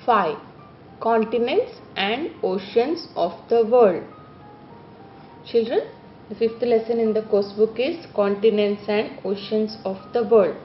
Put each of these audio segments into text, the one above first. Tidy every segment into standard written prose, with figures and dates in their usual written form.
5. Continents and oceans of the world. Children, the fifth lesson in the course book is Continents and Oceans of the World.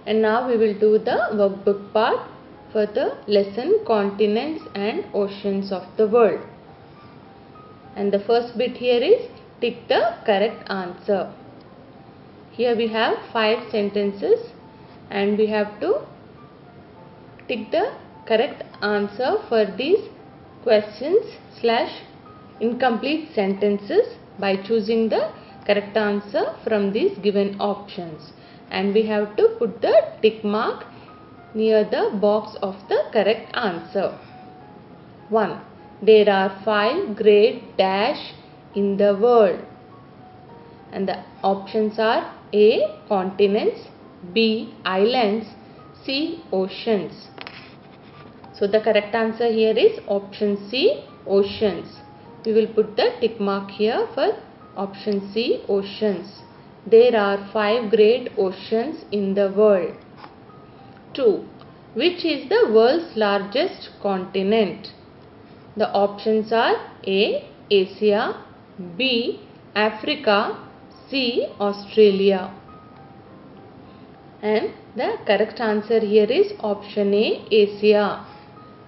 And now we will do the workbook part for the lesson Continents and Oceans of the World. And the first bit here is tick the correct answer. Here we have 5 sentences and we have to tick the correct answer for these questions / incomplete sentences by choosing the correct answer from these given options. And we have to put the tick mark near the box of the correct answer. 1. There are 5 great dash in the world. And the options are A. Continents, B. Islands, C. Oceans. So the correct answer here is option C. Oceans. We will put the tick mark here for option C. Oceans. There are 5 great oceans in the world. 2. Which is the world's largest continent? The options are A. Asia, B. Africa, C. Australia. And the correct answer here is option A. Asia.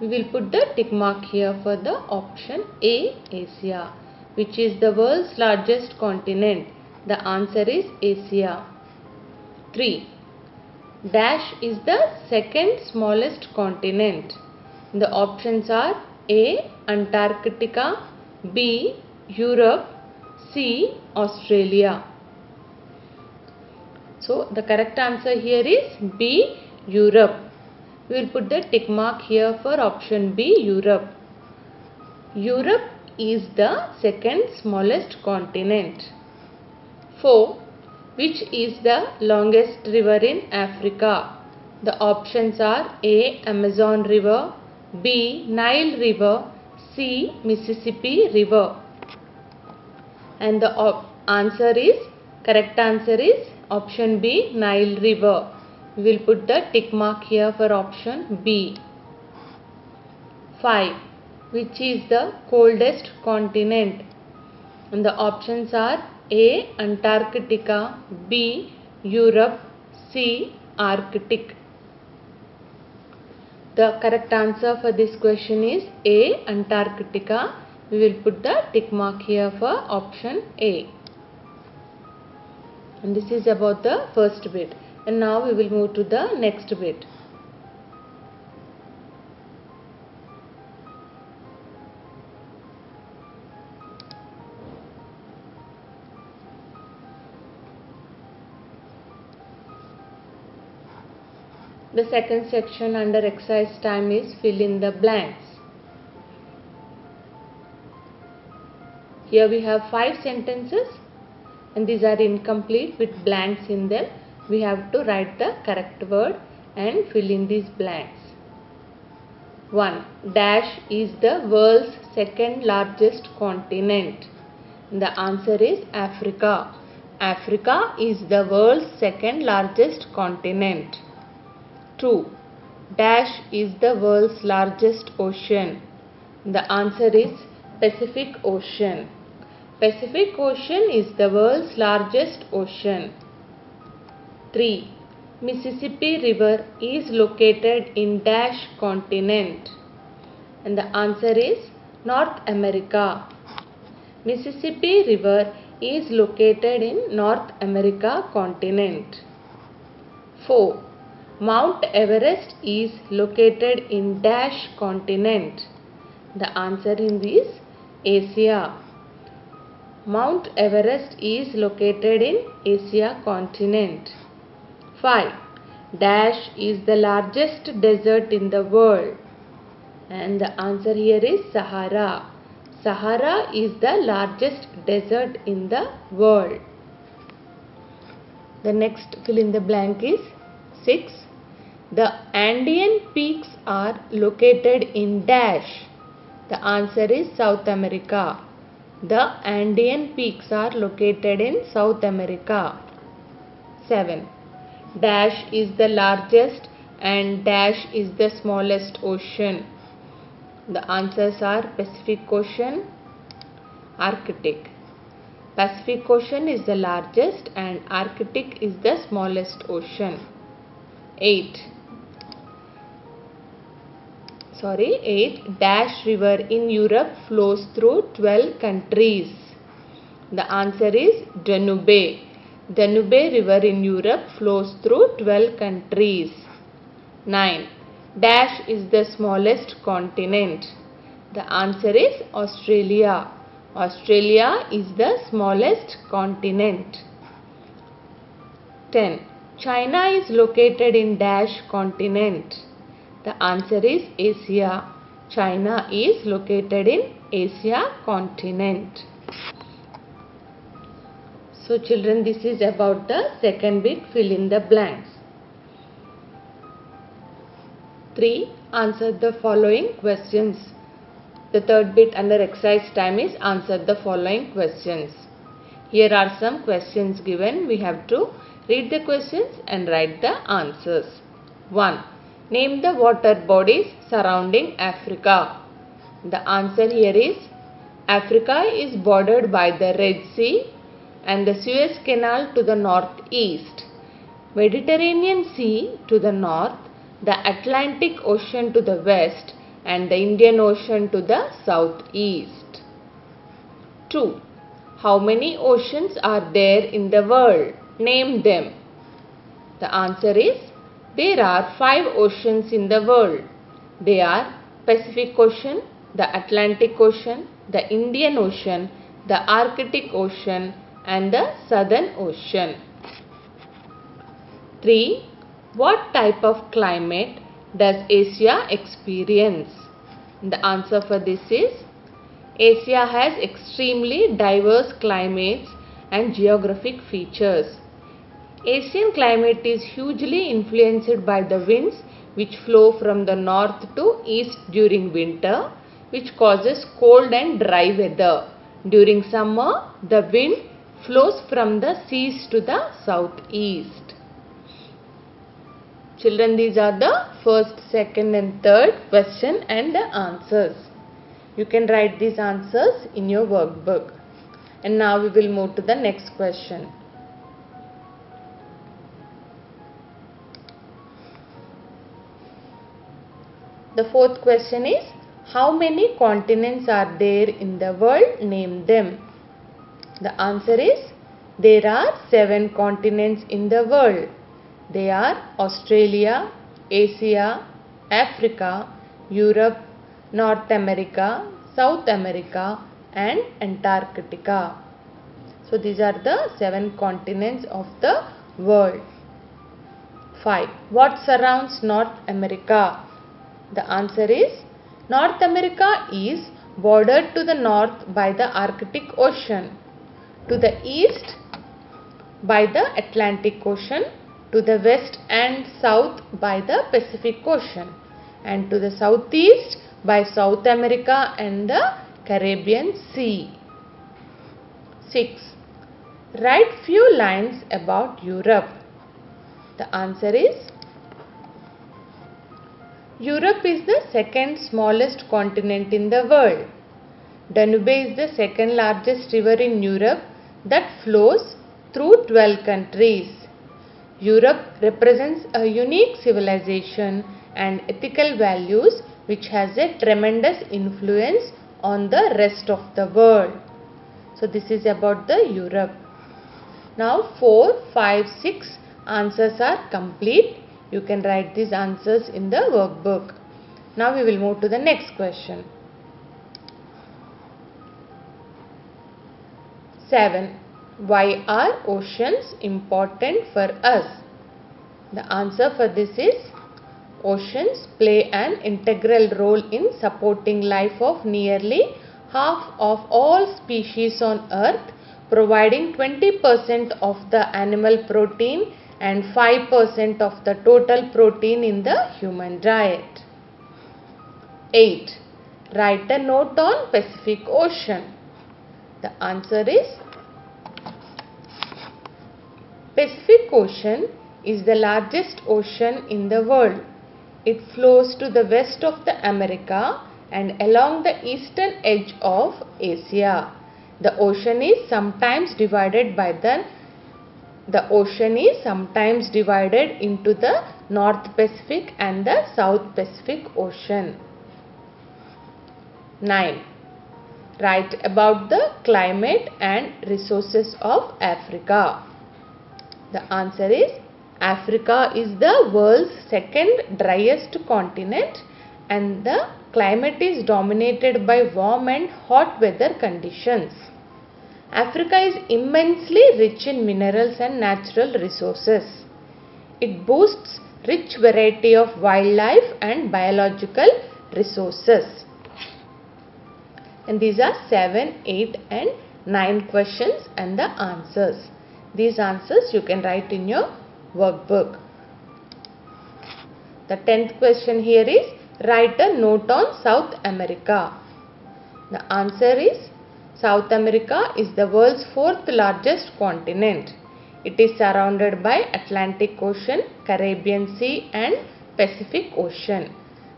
We will put the tick mark here for the option A. Asia. Which is the world's largest continent? The answer is Asia. 3. Dash is the second smallest continent. The options are A. Antarctica, B. Europe, C. Australia. So the correct answer here is B. Europe. We will put the tick mark here for option B. Europe. Europe is the second smallest continent. 4. Which is the longest river in Africa? The options are A. Amazon River, B. Nile River, C. Mississippi River. And the correct answer is option B. Nile River. We will put the tick mark here for option B. 5. Which is the coldest continent? And the options are A. Antarctica, B. Europe, C. Arctic. The correct answer for this question is A. Antarctica. We will put the tick mark here for option A. And this is about the first bit. And now we will move to the next bit. The second section under exercise time is fill in the blanks. Here we have 5 sentences and these are incomplete with blanks in them. We have to write the correct word and fill in these blanks. 1. Dash is the world's second largest continent. The answer is Africa. Africa is the world's second largest continent. 2. Dash is the world's largest ocean. The answer is Pacific Ocean. Pacific Ocean is the world's largest ocean. 3. Mississippi River is located in dash continent. And the answer is North America. Mississippi River is located in North America continent. 4. Mount Everest is located in dash continent. The answer is Asia. Mount Everest is located in Asia continent. 5. Dash is the largest desert in the world. And the answer here is Sahara. Sahara is the largest desert in the world. The next fill in the blank is 6. The Andean peaks are located in dash. The answer is South America. The Andean peaks are located in South America. 7. Dash is the largest and dash is the smallest ocean. The answers are Pacific Ocean, Arctic. Pacific Ocean is the largest and Arctic is the smallest ocean. 8. Dash river in Europe flows through 12 countries. The answer is Danube. Danube river in Europe flows through 12 countries. 9. Dash is the smallest continent. The answer is Australia. Australia is the smallest continent. 10. China is located in Dash continent. The answer is Asia. China is located in Asia continent. So children, this is about the second bit, fill in the blanks. 3. Answer the following questions. The third bit under exercise time is answer the following questions. Here are some questions given. We have to read the questions and write the answers. 1. Name the water bodies surrounding Africa. The answer here is Africa is bordered by the Red Sea and the Suez Canal to the northeast, Mediterranean Sea to the north, the Atlantic Ocean to the west, and the Indian Ocean to the southeast. 2. How many oceans are there in the world? Name them. The answer is there are 5 oceans in the world. They are Pacific Ocean, the Atlantic Ocean, the Indian Ocean, the Arctic Ocean, and the Southern Ocean. 3. What type of climate does Asia experience? The answer for this is Asia has extremely diverse climates and geographic features. Asian climate is hugely influenced by the winds which flow from the north to east during winter, which causes cold and dry weather. During summer, the wind flows from the seas to the southeast. Children, these are the first, second and third question and the answers. You can write these answers in your workbook. And now we will move to the next question. The fourth question is, how many continents are there in the world? Name them. The answer is, there are 7 continents in the world. They are Australia, Asia, Africa, Europe, North America, South America, and Antarctica. So these are the 7 continents of the world. 5. What surrounds North America? The answer is North America is bordered to the north by the Arctic Ocean, to the east by the Atlantic Ocean, to the west and south by the Pacific Ocean, and to the southeast by South America and the Caribbean Sea. 6. Write few lines about Europe. The answer is Europe is the second smallest continent in the world. Danube is the second largest river in Europe that flows through 12 countries. Europe represents a unique civilization and ethical values which has a tremendous influence on the rest of the world. So this is about the Europe. Now 4, 5, 6 answers are complete. You can write these answers in the workbook. Now we will move to the next question. 7. Why are oceans important for us? The answer for this is oceans play an integral role in supporting life of nearly half of all species on earth, providing 20% of the animal protein and 5% of the total protein in the human diet. 8. Write a note on Pacific Ocean. The answer is Pacific Ocean is the largest ocean in the world. It flows to the west of the America and along the eastern edge of Asia. The ocean is sometimes divided into the North Pacific and the South Pacific Ocean. 9. Write about the climate and resources of Africa. The answer is Africa is the world's second driest continent and the climate is dominated by warm and hot weather conditions. Africa is immensely rich in minerals and natural resources. It boasts rich variety of wildlife and biological resources. And these are 7, 8 and 9 questions and the answers. These answers you can write in your workbook. The 10th question here is, write a note on South America. The answer is, South America is the world's 4th largest continent. It is surrounded by Atlantic Ocean, Caribbean Sea and Pacific Ocean.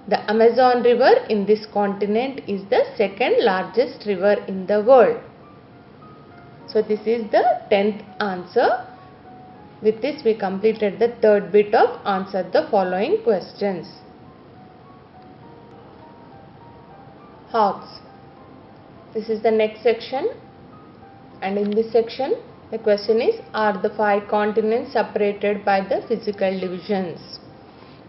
The Amazon River in this continent is the 2nd largest river in the world. So this is the 10th answer. With this we completed the 3rd bit of answer the following questions. Hawks. This is the next section, and in this section the question is, are the 5 continents separated by the physical divisions?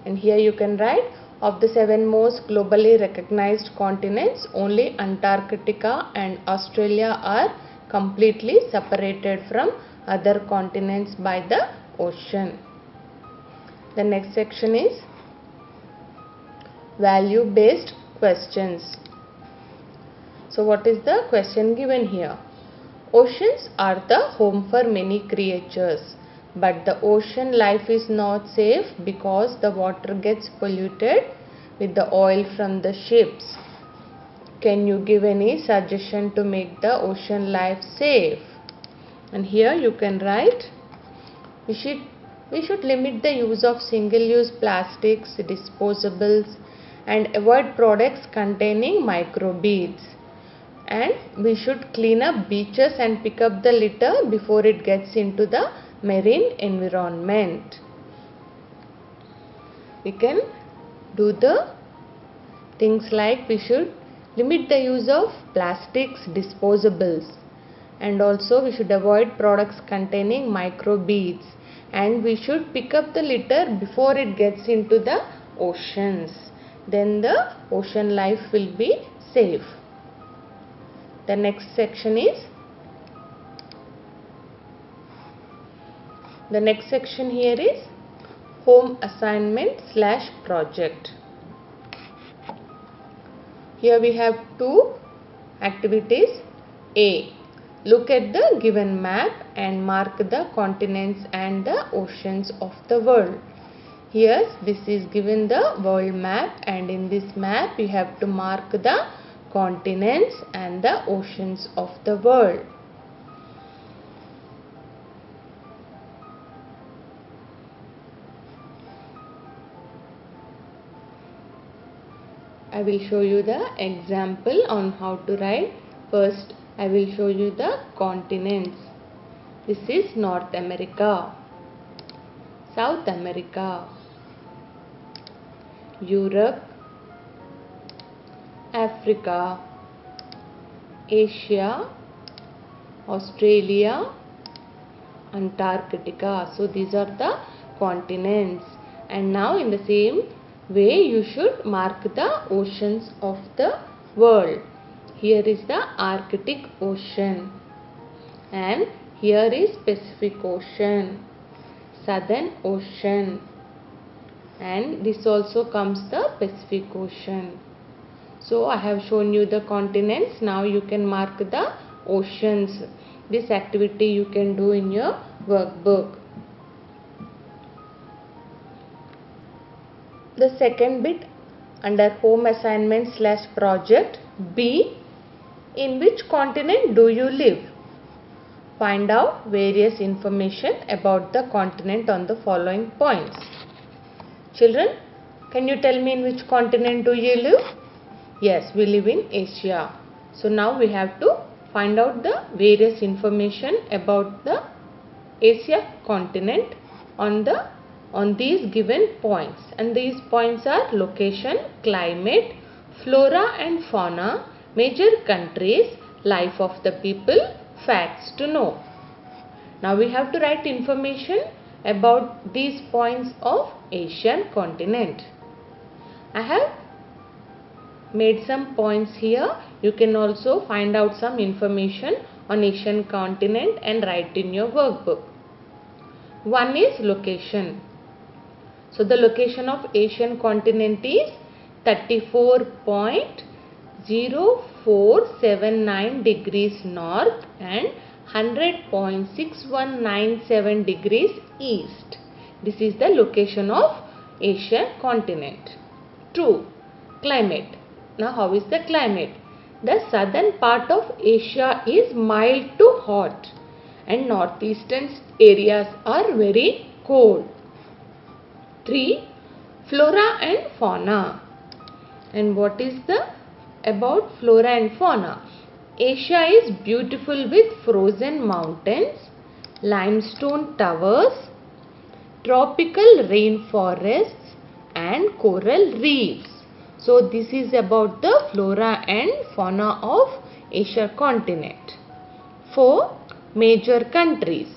And here you can write, of the 7 most globally recognized continents, only Antarctica and Australia are completely separated from other continents by the ocean. The next section is value based questions. So what is the question given here? Oceans are the home for many creatures, but the ocean life is not safe because the water gets polluted with the oil from the ships. Can you give any suggestion to make the ocean life safe? And here you can write, we should limit the use of single-use plastics, disposables and avoid products containing microbeads. And we should clean up beaches and pick up the litter before it gets into the marine environment. We can do the things like we should limit the use of plastics, disposables, and also we should avoid products containing microbeads, and we should pick up the litter before it gets into the oceans. Then the ocean life will be safe. The next section is, the next section here is home assignment / project. Here we have 2 activities. A. Look at the given map and mark the continents and the oceans of the world. Here this is given the world map, and in this map you have to mark the continents and the oceans of the world. I will show you the example on how to write. First, I will show you the continents. This is North America, South America, Europe, Africa, Asia, Australia, Antarctica. So these are the continents. And now in the same way you should mark the oceans of the world. Here is the Arctic Ocean, and here is Pacific Ocean, Southern Ocean, and this also comes the Pacific Ocean. So I have shown you the continents. Now you can mark the oceans. This activity you can do in your workbook. The second bit under home assignment / project, B. In which continent do you live? Find out various information about the continent on the following points. Children, can you tell me in which continent do you live? Yes, we live in Asia. So now we have to find out the various information about the Asia continent on these given points, and these points are location, climate, flora and fauna, major countries, life of the people, facts to know. Now we have to write information about these points of Asian continent. I have made some points here. You can also find out some information on Asian continent and write in your workbook. One is location. So the location of Asian continent is 34.0479 degrees north and 100.6197 degrees east. This is the location of Asian continent. 2. Climate. Now how is the climate? The southern part of Asia is mild to hot and northeastern areas are very cold. 3. Flora and fauna. And what is the about flora and fauna? Asia is beautiful with frozen mountains, limestone towers, tropical rainforests and coral reefs. So this is about the flora and fauna of Asia continent. 4. Major countries.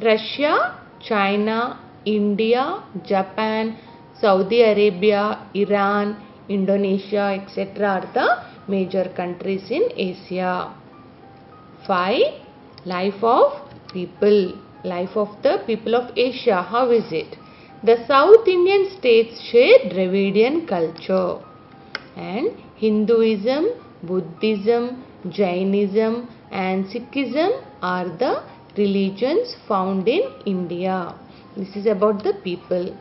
Russia, China, India, Japan, Saudi Arabia, Iran, Indonesia, etc. are the major countries in Asia. 5. Life of people. Life of the people of Asia. How is it? The South Indian states share Dravidian culture, and Hinduism, Buddhism, Jainism and Sikhism are the religions found in India. This is about the people.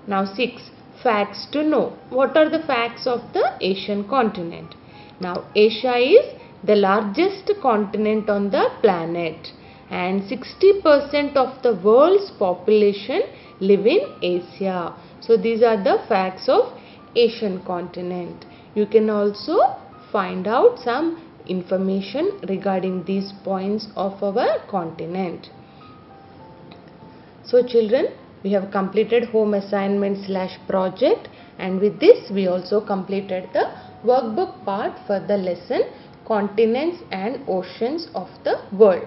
Now 6. Facts to know. What are the facts of the Asian continent? Now Asia is the largest continent on the planet, and 60% of the world's population live in Asia. So these are the facts of Asian continent. You can also find out some information regarding these points of our continent. So children, we have completed home assignment / project, and with this we also completed the workbook part for the lesson Continents and Oceans of the World.